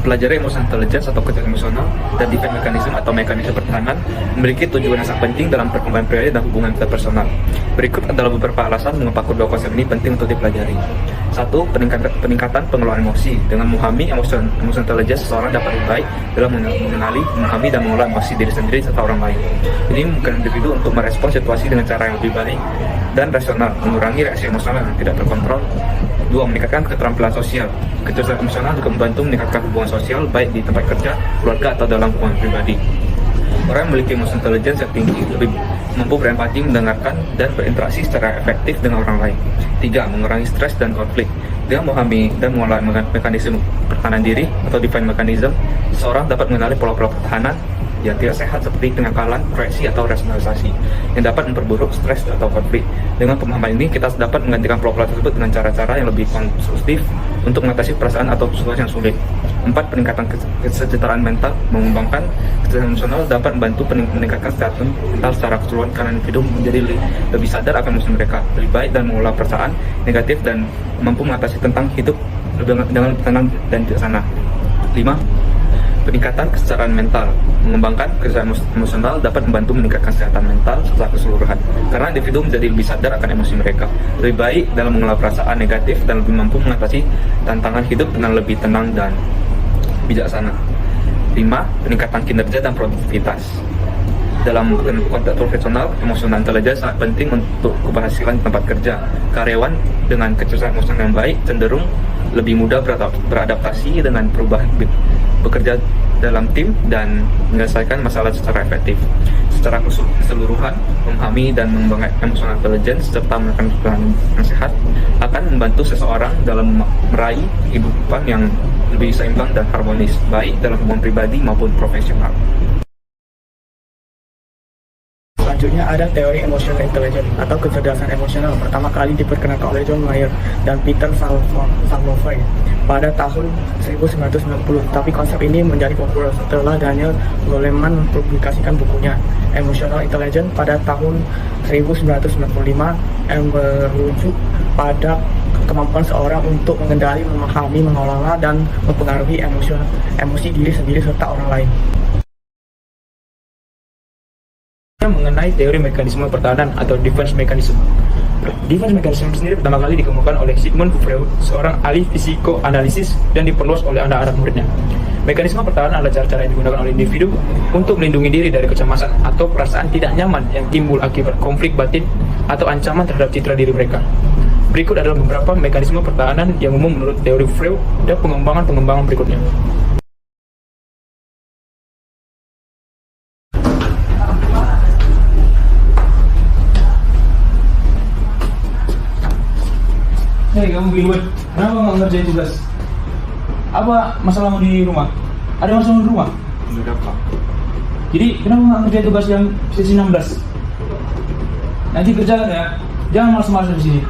Mempelajari emotional intelligence atau kecerdasan emosional dan defense mechanism atau mekanisme pertahanan memiliki tujuan yang sangat penting dalam perkembangan pribadi dan hubungan interpersonal. Berikut adalah beberapa alasan mengapa kedua konsep ini penting untuk dipelajari. 1. Peningkatan pengelolaan emosi. Dengan memahami emotional intelligence, seseorang dapat lebih baik dalam mengenali, memahami, dan mengelola emosi diri sendiri serta orang lain. Ini memungkinkan individu untuk merespons situasi dengan cara yang lebih baik dan rasional, mengurangi reaksi emosional yang tidak terkontrol. 2. Meningkatkan keterampilan sosial. Kecerdasan emosional juga membantu meningkatkan hubungan sosial baik di tempat kerja, keluarga, atau dalam hubungan pribadi. Orang yang memiliki emotional intelligence yang tinggi lebih mampu berempati, mendengarkan, dan berinteraksi secara efektif dengan orang lain. 3. Mengurangi stres dan konflik. Dengan memahami dan mengolah mekanisme pertahanan diri atau defense mechanism, seseorang dapat mengenali pola-pola pertahanan yang tidak sehat seperti kenakalan, proyeksi, atau rasionalisasi yang dapat memperburuk stres atau konflik. Dengan pemahaman ini, kita dapat menggantikan pola-pola tersebut dengan cara-cara yang lebih konstruktif untuk mengatasi perasaan atau situasi yang sulit. 4. Peningkatan kesejahteraan mental. Mengembangkan kesejahteraan emosional dapat membantu meningkatkan kesehatan mental secara keseluruhan karena individu menjadi lebih sadar akan emosi mereka, lebih baik dan mengelola perasaan negatif, dan mampu mengatasi tentang hidup dengan tenang dan bijaksana. 5. Peningkatan kesejahteraan mental. Mengembangkan kesejahteraan emosional dapat membantu meningkatkan kesehatan mental secara keseluruhan karena individu menjadi lebih sadar akan emosi mereka, lebih baik dalam mengelola perasaan negatif, dan lebih mampu mengatasi tantangan hidup dengan lebih tenang dan bijaksana. 5. Peningkatan kinerja dan produktivitas. Dalam konteks profesional, emotional intelligence sangat penting untuk keberhasilan tempat kerja. Karyawan dengan kecerdasan emosional yang baik cenderung lebih mudah beradaptasi dengan perubahan, bekerja dalam tim, dan menyelesaikan masalah secara efektif. Secara keseluruhan, memahami dan mengembangkan emotional intelligence serta melakukan peran yang sehat akan membantu seseorang dalam meraih kehidupan yang lebih seimbang dan harmonis, baik dalam hubungan pribadi maupun profesional. Selanjutnya ada teori emotional intelligence atau kecerdasan emosional, pertama kali diperkenalkan oleh John Mayer dan Peter Salovey pada tahun 1990. Tapi konsep ini menjadi populer setelah Daniel Goleman mempublikasikan bukunya Emotional Intelligence pada tahun 1995 yang merujuk pada kemampuan seorang untuk mengendali, memahami, mengelola, dan mempengaruhi emosi diri sendiri serta orang lain. Mengenai teori mekanisme pertahanan atau defense mechanism. Defense mechanism sendiri pertama kali dikembangkan oleh Sigmund Freud, seorang ahli psikoanalisis, dan diperluas oleh anak-anak muridnya. Mekanisme pertahanan adalah cara-cara yang digunakan oleh individu untuk melindungi diri dari kecemasan atau perasaan tidak nyaman yang timbul akibat konflik batin atau ancaman terhadap citra diri mereka. Berikut adalah beberapa mekanisme pertahanan yang umum menurut teori Freud dan pengembangan berikutnya. Hei kamu Bilwet, kenapa nggak ngerjain tugas? Apa masalahmu di rumah? Ada masalah di rumah? Enggak, Pak. Jadi kenapa nggak ngerjain tugas yang sesi 16? Nanti kerjakan ya, jangan malas-malas di sini.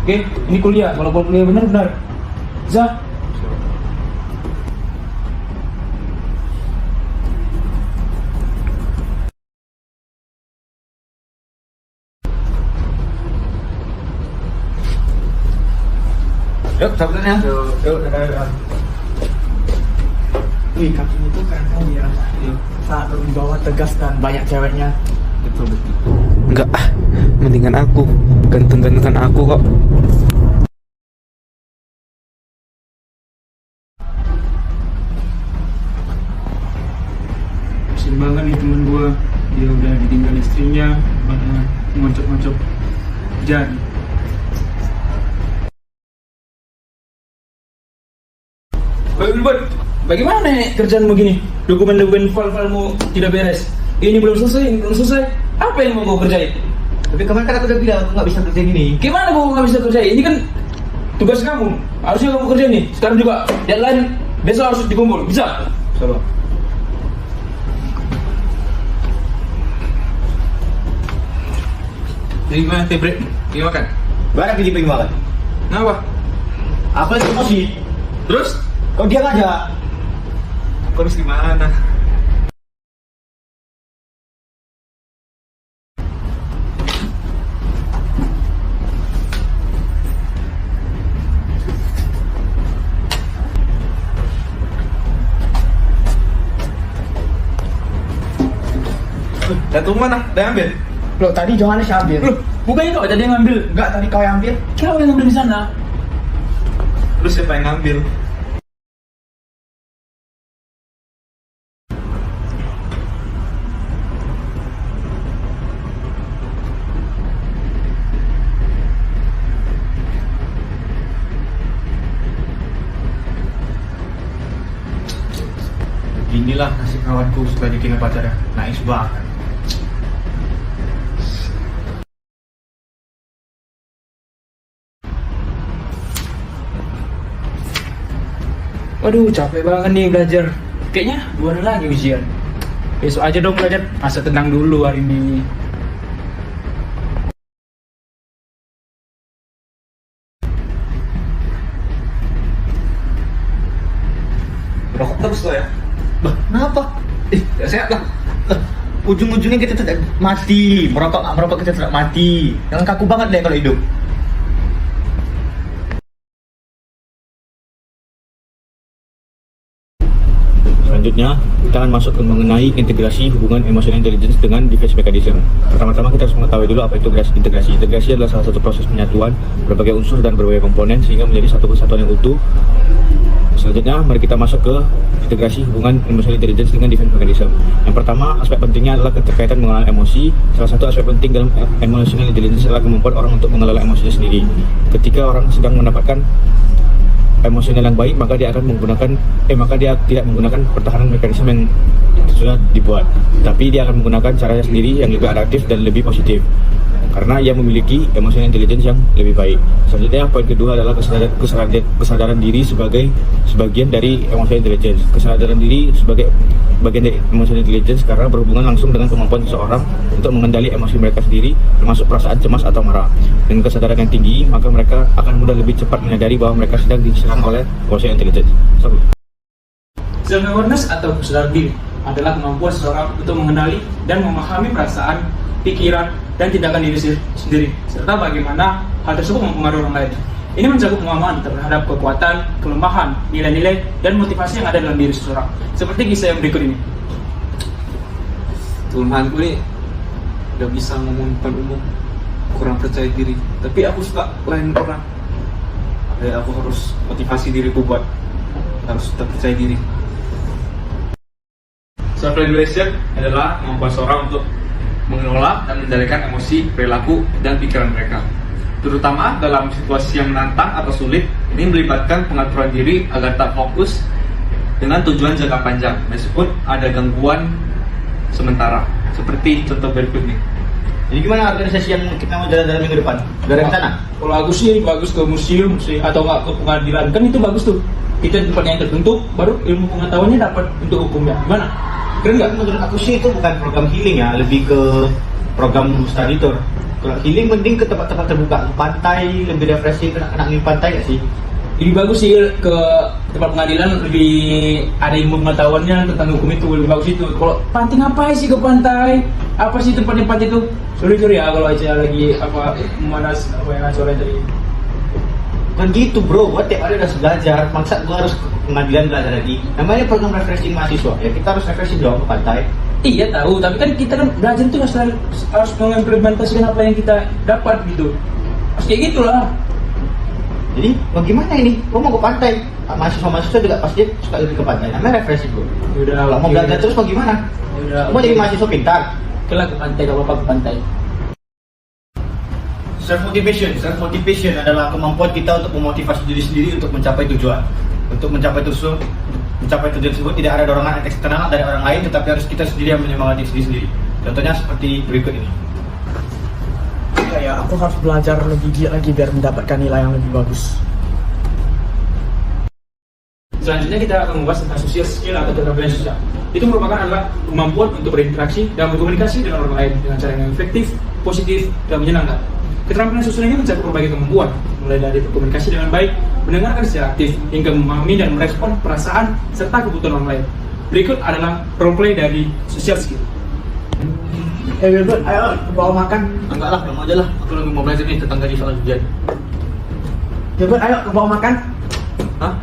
Oke, ini kuliah, kalau kuliah benar-benar. Zah. Yuk, sabarnya. Yuk, wih, kakinya itu keren kali ya. Saat berwibawa, tegas, dan banyak ceweknya. Betul. Enggak, mendingan aku. Ganteng-gantengan aku kok. Persimbangan nih temen gua, dia udah ditinggal istrinya, pada ngoncok-ngoncok jari. Bilwet, bagaimana nih kerjaan begini? Dokumen-dokumen file-filemu tidak beres. Ini belum selesai. Apa yang mau kau kerjain? Tapi kemarin kan aku udah bilang aku nggak bisa kerjain ini. Gimana kau nggak bisa kerjain? Ini kan tugas kamu. Harusnya kamu kerjain nih. Sekarang juga deadline besok harus dikumpul. Bisa? Coba. Jadi gimana, Tebre? Gimana makan? Barang pergi makan. Kenapa? Aku lagi emosi. Terus? Kau diam aja. Aku harus gimana? Jatuh mana? Udah ambil? Loh, tadi Johannes yang ambil. Loh, bukannya kau tadi yang ngambil? Enggak, tadi kau yang ambil. Kau yang ngambil di sana. Terus siapa yang ngambil? Inilah nasib kawanku setelah ditinggal pacarnya. Nangis banget. Waduh, capek banget nih belajar. Kayaknya 2 hari lagi ujian. Besok aja dong belajar. Masa tenang dulu hari ini. Rokok terus lo ya? Bah, kenapa? Ya sehat lah. Ujung-ujungnya kita tidak mati. Merokok nggak merokok kita tidak mati. Jangan kaku banget deh kalau hidup. Selanjutnya, kita akan masuk ke mengenai integrasi hubungan emotional intelligence dengan defense mechanism. Pertama-tama kita harus mengetahui dulu apa itu integrasi. Integrasi adalah salah satu proses penyatuan berbagai unsur dan berbagai komponen sehingga menjadi satu kesatuan yang utuh. Selanjutnya, mari kita masuk ke integrasi hubungan emotional intelligence dengan defense mechanism. Yang pertama, aspek pentingnya adalah keterkaitan mengelola emosi. Salah satu aspek penting dalam emotional intelligence adalah kemampuan orang untuk mengelola emosinya sendiri. Ketika orang sedang mendapatkan emosional yang baik, maka dia tidak menggunakan pertahanan mekanisme yang sudah dibuat, tapi dia akan menggunakan caranya sendiri yang lebih adaptif dan lebih positif karena ia memiliki emotional intelligence yang lebih baik. Selanjutnya, poin kedua adalah kesadaran diri sebagai sebagian dari emotional intelligence. Kesadaran diri sebagai bagian dari emotional intelligence karena berhubungan langsung dengan kemampuan seseorang untuk mengendali emosi mereka sendiri, termasuk perasaan cemas atau marah. Dengan kesadaran yang tinggi, maka mereka akan mudah lebih cepat menyadari bahwa mereka sedang diserang oleh emotional intelligence. Self-awareness atau kesadaran diri adalah kemampuan seseorang untuk mengenali dan memahami perasaan, pikiran, dan tindakan diri sendiri, serta bagaimana hal tersebut mempengaruhi orang lain. Ini mencakup pemahaman terhadap kekuatan, kelemahan, nilai-nilai, dan motivasi yang ada dalam diri seseorang. Seperti kisah yang berikut ini. Kelemahanku ini gak bisa ngomong depan umum, kurang percaya diri. Tapi aku suka lain orang. Aku harus motivasi diriku buat harus tetap percaya diri. Self-regulation adalah kemampuan seorang untuk mengelola dan mengendalikan emosi, perilaku, dan pikiran mereka, terutama dalam situasi yang menantang atau sulit. Ini melibatkan pengaturan diri agar tak fokus dengan tujuan jangka panjang meskipun ada gangguan sementara, seperti contoh berikut ini. Jadi gimana organisasi yang kita mau jalan-jalan minggu depan? Udah ada rencana? Kalau aku sih bagus ke museum sih, atau nggak ke pengadilan, kan itu bagus tuh. Kita di tempat yang tertentu, baru ilmu pengetahuannya dapat untuk hukumnya. Gimana? Keren nggak? Menurut aku sih itu bukan program healing ya, lebih ke program study tour. Kalau healing mending ke tempat-tempat terbuka, ke pantai, lebih refreshing, anak-anak di pantai nggak sih? Lebih bagus sih ke tempat pengadilan, lebih ada ilmu pengetahuannya tentang hukum itu, lebih bagus itu. Kalau pantai ngapain sih ke pantai? Apa sih tempat itu? Sorry ya kalau aja lagi memanas yang sore tadi. Kan gitu bro, gua tiap hari udah belajar, maksa gua harus ke pengadilan belajar lagi. Namanya program refreshing mahasiswa, ya kita harus refreshing dong ke pantai. Iya tahu, tapi kan kita kan belajar itu harus mengimplementasikan apa yang kita dapat gitu. Harus kayak gitulah. Jadi bagaimana ini? Gua mau ke pantai, mahasiswa juga pasti suka lebih ke pantai. Namanya refreshing bro. Udah, Kalau mau belajar terus mau gimana? Udah, Mau jadi mahasiswa pintar. Kelah ke pantai, kalau apa ke pantai. Self-motivation adalah kemampuan kita untuk memotivasi diri sendiri untuk mencapai tujuan. Untuk mencapai tujuan tersebut tidak ada dorongan eksternal dari orang lain, tetapi harus kita sendiri yang menyemangati diri sendiri. Contohnya seperti berikut ini. Ya, aku harus belajar lebih giat lagi biar mendapatkan nilai yang lebih bagus. Selanjutnya kita akan membahas tentang social skill atau keterampilan sosial. Itu merupakan adalah kemampuan untuk berinteraksi dan berkomunikasi dengan orang lain dengan cara yang efektif, positif, dan menyenangkan. Keterampilan sosial ini mencakup berbagai kemampuan, mulai dari berkomunikasi dengan baik, mendengarkan secara aktif, hingga memahami dan merespon perasaan serta kebutuhan orang lain. Berikut adalah roleplay dari social skill. Wilbert, ayo bawa makan. Enggak lah, kamu aja lah. Aku lagi mau belajar nih tentang gaji soal ujian. Wilbert, ayo bawa makan. Hah?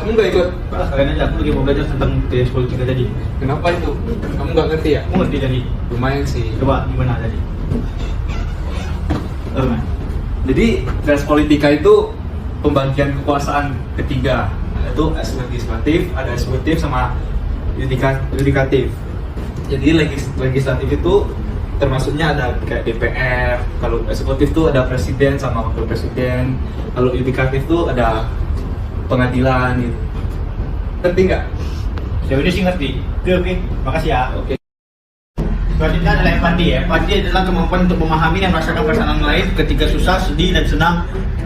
Kamu nggak ikut? Kalian aja, aku lagi mau belajar tentang teori politika tadi. Kenapa itu? Kamu nggak ngerti ya? Kamu ngerti tadi? Lumayan sih. Coba gimana tadi? Jadi teori politika itu pembagian kekuasaan ketiga, yaitu legislatif, ada eksekutif sama yudikatif. Jadi legislatif itu termasuknya ada kayak DPR, kalau eksekutif itu ada presiden sama wakil presiden, kalau yudikatif itu ada pengadilan gitu. Ngerti nggak? Sejauh ini sih ngerti. Oke, makasih ya. Oke. Selanjutnya adalah empati ya. Empati adalah kemampuan untuk memahami dan merasakan perasaan orang lain ketika susah, sedih, dan senang.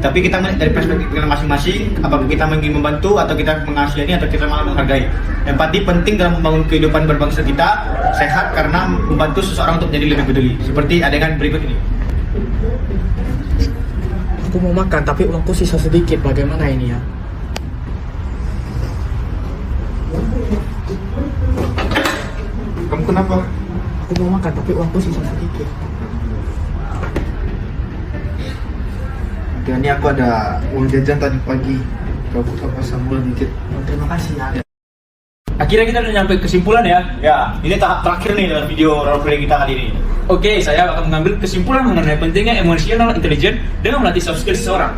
Tapi kita melihat dari perspektif kita masing-masing, apakah kita ingin membantu, atau kita mengasihani, atau kita malah menghargai. Empati penting dalam membangun kehidupan berbangsa kita sehat karena membantu seseorang untuk menjadi lebih peduli. Seperti adegan berikut ini. Aku mau makan tapi uangku sisa sedikit. Bagaimana ini ya? Kamu kenapa? Aku mau makan tapi uangku sisa sedikit. Ini aku ada uang jajan tadi pagi. Kau buka pasar mula dikit. Oh, terima kasih ya. Akhirnya kita udah nyampe kesimpulan ya. Ya, ini tahap terakhir nih dalam video roleplay kita kali ini. Oke, saya akan mengambil kesimpulan mengenai pentingnya emosional intelijen dengan melatih soft skill seseorang.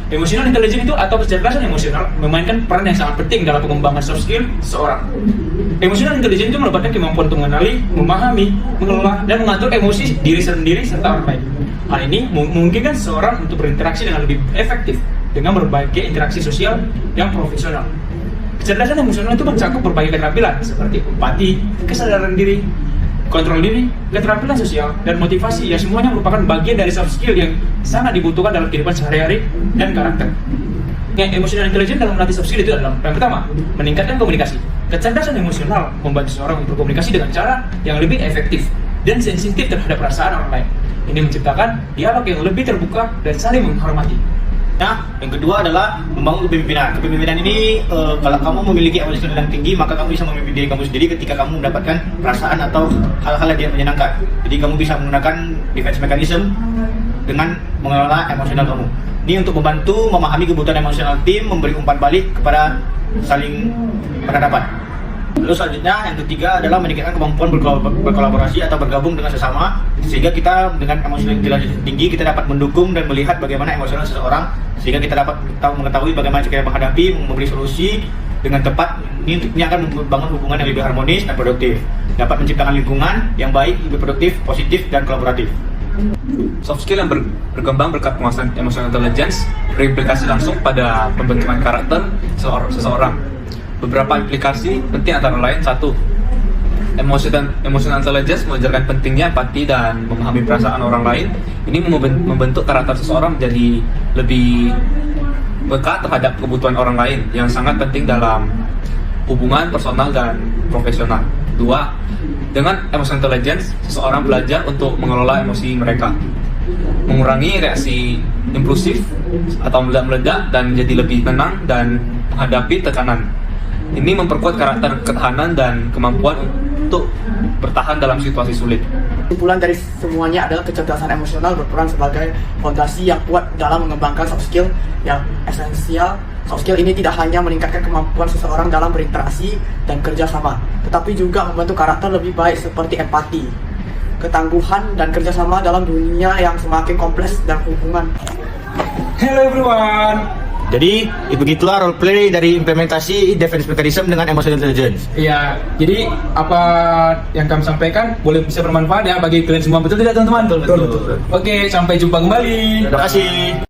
Emosional intelijen itu atau kecerdasan emosional memainkan peran yang sangat penting dalam pengembangan soft skill seseorang. Emosional intelijen itu melibatkan kemampuan untuk mengenali, memahami, mengelola, dan mengatur emosi diri sendiri serta orang lain. Hal ini memungkinkan seseorang untuk berinteraksi dengan lebih efektif dengan berbagai interaksi sosial yang profesional. Kecerdasan emosional itu mencakup berbagai keterampilan seperti empati, kesadaran diri, kontrol diri, keterampilan sosial, dan motivasi yang semuanya merupakan bagian dari soft skill yang sangat dibutuhkan dalam kehidupan sehari-hari dan karakter. Yang emosional intelijen dalam melatih soft skill itu adalah yang pertama, meningkatkan komunikasi. Kecerdasan emosional membantu seorang untuk berkomunikasi dengan cara yang lebih efektif dan sensitif terhadap perasaan orang lain. Ini menciptakan dialog yang lebih terbuka dan saling menghormati. Nah, yang kedua adalah membangun kepemimpinan. Kepemimpinan ini kalau kamu memiliki emosional yang tinggi, maka kamu bisa memimpin diri kamu sendiri ketika kamu mendapatkan perasaan atau hal-hal yang tidak menyenangkan. Jadi kamu bisa menggunakan defense mechanism dengan mengelola emosional kamu. Ini untuk membantu memahami kebutuhan emosional tim, memberi umpan balik kepada saling berhadapan. Lalu selanjutnya yang ketiga adalah meningkatkan kemampuan berkolaborasi atau bergabung dengan sesama, sehingga kita dengan emosional intelijen tinggi kita dapat mendukung dan melihat bagaimana emosional seseorang, sehingga kita dapat mengetahui bagaimana cara menghadapi, memberi solusi dengan tepat. Ini akan membangun hubungan yang lebih harmonis dan produktif, dapat menciptakan lingkungan yang baik, lebih produktif, positif, dan kolaboratif. Soft skill yang berkembang berkat penguasaan emotional intelligence berimplikasi langsung pada pembentukan karakter seseorang. Beberapa implikasi penting antara lain: satu, emotional intelligence mengajarkan pentingnya empati dan memahami perasaan orang lain. Ini membentuk karakter seseorang menjadi lebih peka terhadap kebutuhan orang lain yang sangat penting dalam hubungan personal dan profesional. Dua, dengan emotional intelligence seseorang belajar untuk mengelola emosi mereka, mengurangi reaksi impulsif atau meledak-meledak dan menjadi lebih tenang dan menghadapi tekanan. Ini memperkuat karakter ketahanan dan kemampuan untuk bertahan dalam situasi sulit. Kesimpulan dari semuanya adalah kecerdasan emosional berperan sebagai fondasi yang kuat dalam mengembangkan soft skill yang esensial. Soft skill ini tidak hanya meningkatkan kemampuan seseorang dalam berinteraksi dan kerjasama, tetapi juga membantu karakter lebih baik seperti empati, ketangguhan, dan kerjasama dalam dunia yang semakin kompleks dan hubungan. Hello everyone. Jadi begitulah roleplay dari implementasi defense mechanism dengan emotional intelligence. Iya, jadi apa yang kami sampaikan boleh bisa bermanfaat ya bagi kalian semua, betul tidak teman-teman? Betul. Oke, sampai jumpa kembali. Terima kasih.